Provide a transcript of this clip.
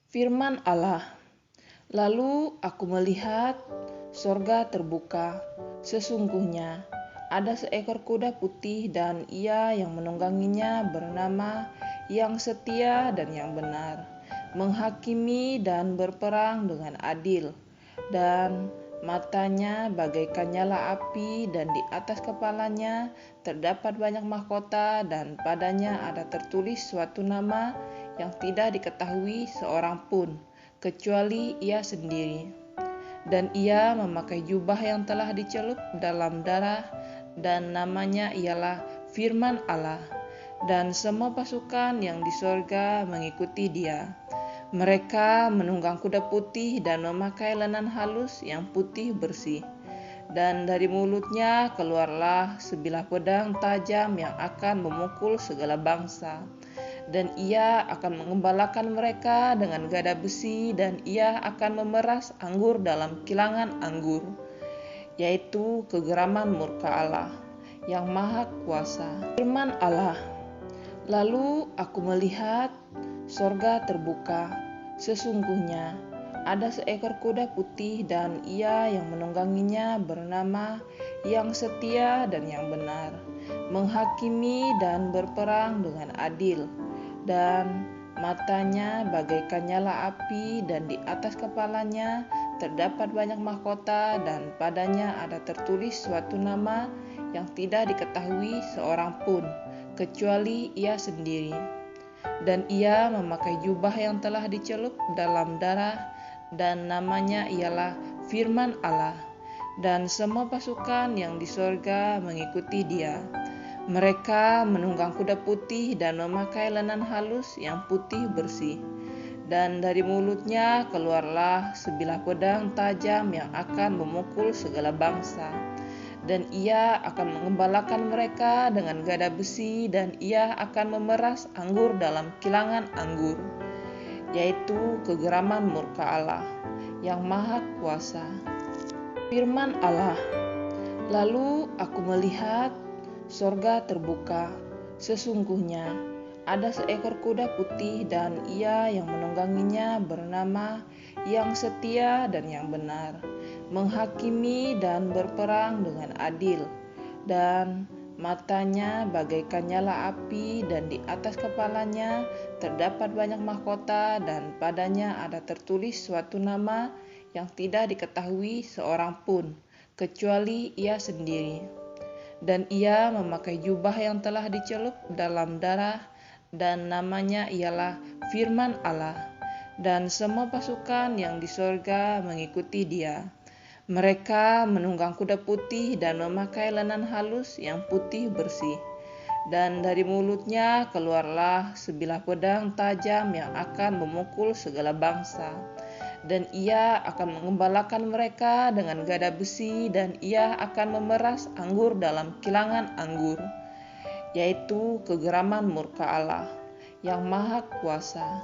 Firman Allah, lalu aku melihat sorga terbuka, sesungguhnya ada seekor kuda putih dan ia yang menungganginya bernama Yang Setia dan Yang Benar, menghakimi dan berperang dengan adil, dan matanya bagaikan nyala api, dan di atas kepalanya terdapat banyak mahkota, dan padanya ada tertulis suatu nama yang tidak diketahui seorang pun, kecuali ia sendiri. Dan ia memakai jubah yang telah dicelup dalam darah, dan namanya ialah Firman Allah. Dan semua pasukan yang di sorga mengikuti dia. Mereka menunggang kuda putih dan memakai lenan halus yang putih bersih. Dan dari mulutnya keluarlah sebilah pedang tajam yang akan memukul segala bangsa. Dan ia akan mengembalakan mereka dengan gada besi, dan ia akan memeras anggur dalam kilangan anggur, yaitu kegeraman murka Allah yang maha kuasa. Firman Allah, lalu aku melihat sorga terbuka, sesungguhnya ada seekor kuda putih dan ia yang menungganginya bernama Yang Setia dan Yang Benar, menghakimi dan berperang dengan adil, dan matanya bagaikan nyala api, dan di atas kepalanya terdapat banyak mahkota, dan padanya ada tertulis suatu nama yang tidak diketahui seorang pun, kecuali ia sendiri. Dan ia memakai jubah yang telah dicelup dalam darah, dan namanya ialah Firman Allah. Dan semua pasukan yang di sorga mengikuti dia. Mereka menunggang kuda putih dan memakai lenan halus yang putih bersih. Dan dari mulutnya keluarlah sebilah pedang tajam yang akan memukul segala bangsa. Dan ia akan mengembalakan mereka dengan gada besi, dan ia akan memeras anggur dalam kilangan anggur, yaitu kegeraman murka Allah yang maha kuasa. Firman Allah, lalu aku melihat sorga terbuka, sesungguhnya ada seekor kuda putih dan ia yang menungganginya bernama Yang Setia dan Yang Benar, menghakimi dan berperang dengan adil, dan matanya bagaikan nyala api, dan di atas kepalanya terdapat banyak mahkota, dan padanya ada tertulis suatu nama yang tidak diketahui seorang pun, kecuali ia sendiri. Dan ia memakai jubah yang telah dicelup dalam darah, dan namanya ialah Firman Allah. Dan semua pasukan yang di sorga mengikuti dia. Mereka menunggang kuda putih dan memakai lenan halus yang putih bersih. Dan dari mulutnya keluarlah sebilah pedang tajam yang akan memukul segala bangsa. Dan ia akan mengembalakan mereka dengan gada besi, dan ia akan memeras anggur dalam kilangan anggur, yaitu kegeraman murka Allah yang maha kuasa.